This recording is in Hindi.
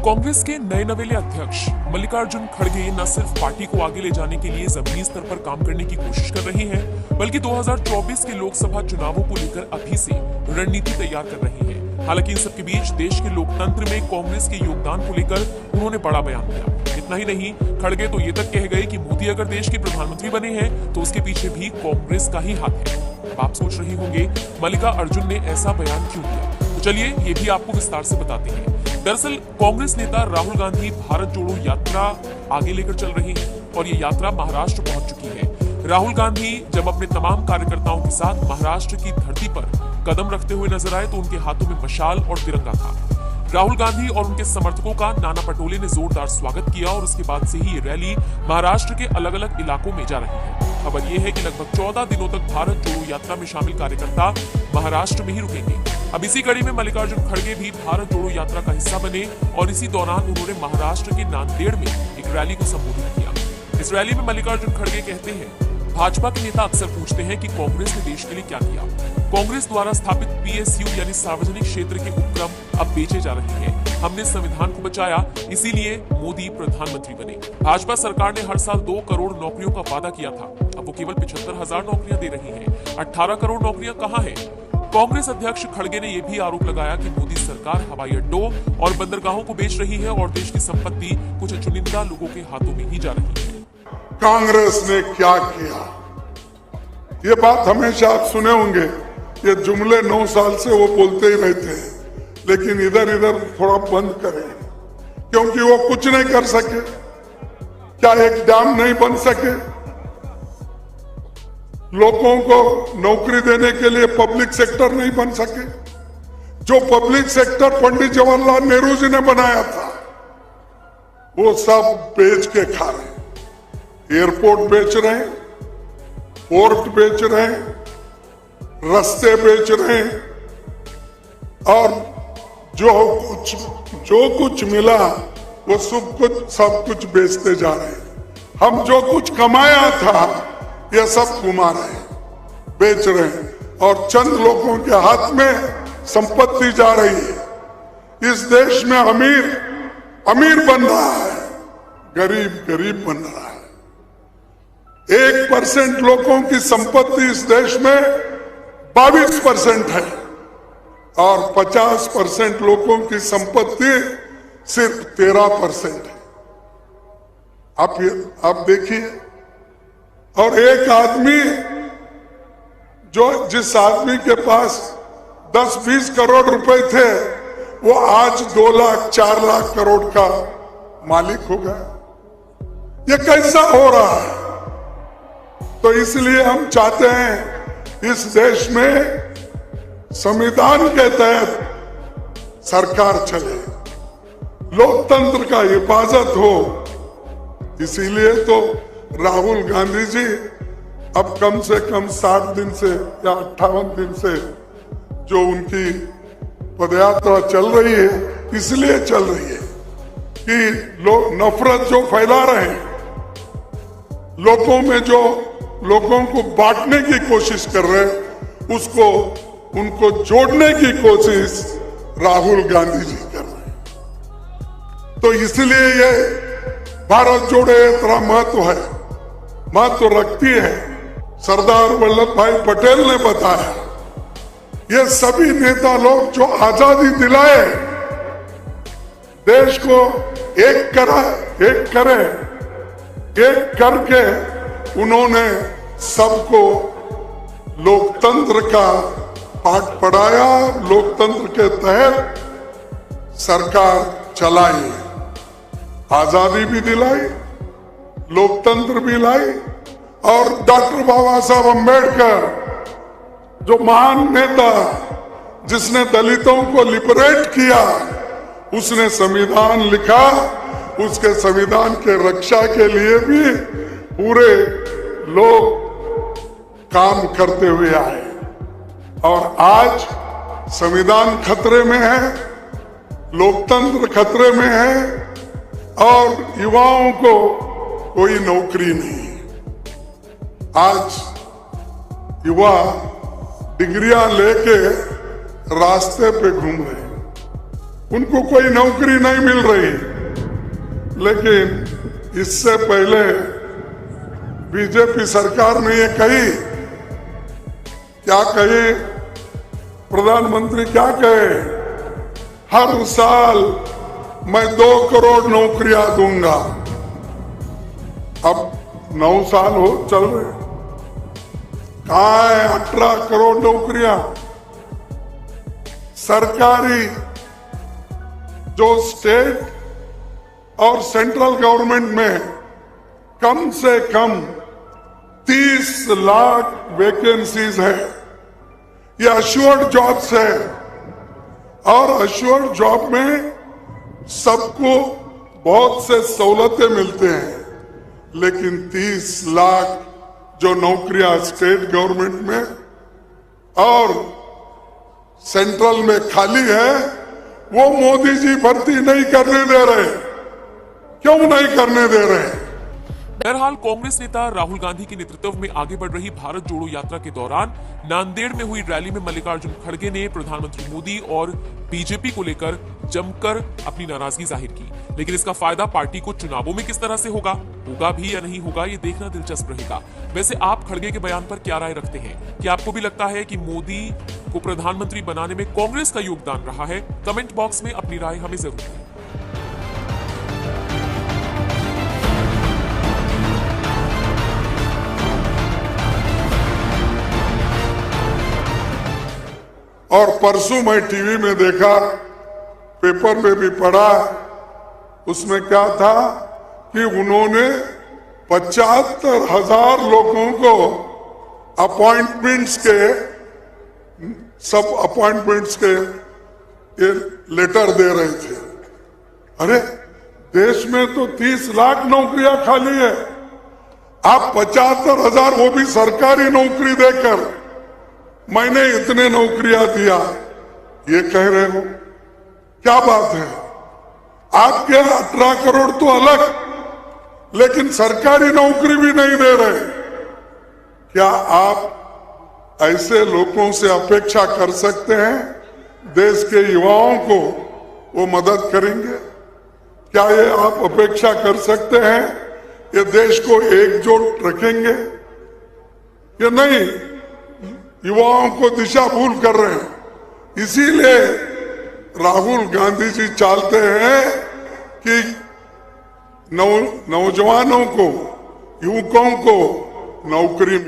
कांग्रेस के नए नवेले अध्यक्ष मल्लिकार्जुन खड़गे न सिर्फ पार्टी को आगे ले जाने के लिए जमीनी स्तर पर काम करने की कोशिश कर रहे हैं, बल्कि 2024 के लोकसभा चुनावों को लेकर अभी से रणनीति तैयार कर रहे हैं। हालांकि इन सबके बीच देश के लोकतंत्र में कांग्रेस के योगदान को लेकर उन्होंने बड़ा बयान दिया। इतना ही नहीं, खड़गे तो ये तक कह गए कि मोदी अगर देश के प्रधानमंत्री बने हैं तो उसके पीछे भी कांग्रेस का ही हाथ है। अब आप सोच रहे होंगे मल्लिकार्जुन ने ऐसा बयान क्यों दिया, तो चलिए ये भी आपको विस्तार से बताते हैं। दरअसल कांग्रेस नेता राहुल गांधी भारत जोड़ो यात्रा आगे लेकर चल रहे हैं और ये यात्रा महाराष्ट्र पहुंच चुकी है। राहुल गांधी जब अपने तमाम कार्यकर्ताओं के साथ महाराष्ट्र की धरती पर कदम रखते हुए नजर आए तो उनके हाथों में मशाल और तिरंगा था। राहुल गांधी और उनके समर्थकों का नाना पटोले ने जोरदार स्वागत किया और उसके बाद से ही ये रैली महाराष्ट्र के अलग अलग इलाकों में जा रही है। खबर यह है कि लगभग 14 दिनों तक भारत जोड़ो यात्रा में शामिल कार्यकर्ता महाराष्ट्र में ही रुकेंगे। अब इसी कड़ी में मल्लिकार्जुन खड़गे भी भारत जोड़ो यात्रा का हिस्सा बने और इसी दौरान उन्होंने महाराष्ट्र के नांदेड़ में एक रैली को संबोधित किया। इस रैली में मल्लिकार्जुन खड़गे कहते हैं, भाजपा के नेता अक्सर पूछते हैं कि कांग्रेस ने देश के लिए क्या किया। कांग्रेस द्वारा स्थापित PSU यानी सार्वजनिक क्षेत्र के उपक्रम अब बेचे जा रहे हैं। हमने संविधान को बचाया, इसीलिए मोदी प्रधानमंत्री बने। भाजपा सरकार ने हर साल 2 करोड़ नौकरियों का वादा किया था, अब वो केवल 75,000 नौकरियां दे रही है। 18 करोड़ नौकरियां कहां है? कांग्रेस अध्यक्ष खड़गे ने यह भी आरोप लगाया कि मोदी सरकार हवाई अड्डों और बंदरगाहों को बेच रही है और देश की संपत्ति कुछ चुनिंदा लोगों के हाथों में ही जा रही है। कांग्रेस ने क्या किया, ये बात हमेशा आप सुने होंगे। ये जुमले 9 साल से वो बोलते ही रहते हैं, लेकिन इधर इधर थोड़ा बंद करें, क्योंकि वो कुछ नहीं कर सके। क्या एक डैम नहीं बन सके? लोगों को नौकरी देने के लिए पब्लिक सेक्टर नहीं बन सके? जो पब्लिक सेक्टर पंडित जवाहरलाल नेहरू जी ने बनाया था वो सब बेच के खा रहे हैं। एयरपोर्ट बेच रहे हैं, पोर्ट बेच रहे हैं, रास्ते बेच रहे हैं और जो कुछ मिला वो सब कुछ बेचते जा रहे हैं। हम जो कुछ कमाया था ये सब घुमा रहे हैं, बेच रहे हैं और चंद लोगों के हाथ में संपत्ति जा रही है। इस देश में अमीर अमीर बन रहा है, गरीब गरीब बन रहा है। 1% लोगों की संपत्ति इस देश में 22% है और 50% लोगों की संपत्ति सिर्फ 13% है। आप देखिए, और एक आदमी जिस आदमी के पास 10-20 करोड़ रुपए थे वो आज 2 लाख 4 लाख करोड़ का मालिक हो गया। ये कैसा हो रहा है? तो इसलिए हम चाहते हैं इस देश में संविधान के तहत सरकार चले, लोकतंत्र का हिफाजत हो। इसीलिए तो राहुल गांधी जी अब कम से कम 60 दिन से या 58 दिन से जो उनकी पदयात्रा चल रही है, इसलिए चल रही है कि लोग नफरत जो फैला रहे हैं, लोगों में जो लोगों को बांटने की कोशिश कर रहे हैं, उनको जोड़ने की कोशिश राहुल गांधी जी कर रहे हैं। तो इसलिए ये भारत जोड़ो यात्रा महत्व रखती है। सरदार वल्लभ भाई पटेल ने बताया, ये सभी नेता लोग जो आजादी दिलाए, देश को एक करके उन्होंने सबको लोकतंत्र का पाठ पढ़ाया, लोकतंत्र के तहत सरकार चलाई, आजादी भी दिलाई, लोकतंत्र भी लाई। और डॉक्टर बाबा साहब अम्बेडकर, जो महान नेता जिसने दलितों को लिबरेट किया, उसने संविधान लिखा, उसके संविधान के रक्षा के लिए भी पूरे लोग काम करते हुए आए। और आज संविधान खतरे में है, लोकतंत्र खतरे में है और युवाओं को कोई नौकरी नहीं। आज युवा डिग्रियां लेके रास्ते पे घूम रहे हैं, उनको कोई नौकरी नहीं मिल रही। लेकिन इससे पहले बीजेपी सरकार ने ये कही, क्या कही, प्रधानमंत्री क्या कहे, हर साल मैं 2 करोड़ नौकरियां दूंगा। अब 9 साल हो चल रहे, कहां है 18 करोड़ नौकरियां? सरकारी जो स्टेट और सेंट्रल गवर्नमेंट में कम से कम 30 लाख वैकेंसीज है। ये अश्योर्ड जॉब्स है और अश्योर्ड जॉब में सबको बहुत से सहूलतें मिलते हैं, लेकिन 30 लाख जो नौकरियां स्टेट गवर्नमेंट में और सेंट्रल में खाली है, वो मोदी जी भर्ती नहीं करने दे रहे। क्यों नहीं करने दे रहे? बहरहाल कांग्रेस नेता राहुल गांधी के नेतृत्व में आगे बढ़ रही भारत जोड़ो यात्रा के दौरान नांदेड़ में हुई रैली में मल्लिकार्जुन खड़गे ने प्रधानमंत्री मोदी और बीजेपी को लेकर जमकर अपनी नाराजगी जाहिर की। लेकिन इसका फायदा पार्टी को चुनावों में किस तरह से होगा भी या नहीं होगा, ये देखना दिलचस्प रहेगा। वैसे आप खड़गे के बयान पर क्या राय रखते हैं? क्या आपको भी लगता है कि मोदी को प्रधानमंत्री बनाने में कांग्रेस का योगदान रहा है? कमेंट बॉक्स में अपनी राय हमें जरूर दें। और परसों मैं टीवी में देखा, पेपर में भी पढ़ा, उसमें क्या था कि उन्होंने 75,000 लोगों को अपॉइंटमेंट्स के, सब अपॉइंटमेंट्स के ये लेटर दे रहे थे। अरे देश में तो 30 लाख नौकरियां खाली है, आप 75,000 वो भी सरकारी नौकरी देकर मैंने इतने नौकरियां दिया, ये कह रहे हो? क्या बात है? आपके 18 करोड़ तो अलग, लेकिन सरकारी नौकरी भी नहीं दे रहे। क्या आप ऐसे लोगों से अपेक्षा कर सकते हैं देश के युवाओं को वो मदद करेंगे? क्या ये आप अपेक्षा कर सकते हैं ये देश को एकजुट रखेंगे? या नहीं, युवाओं को दिशा भूल कर रहे हैं। इसीलिए राहुल गांधी जी चाहते हैं कि नौजवानों को, युवकों को नौकरी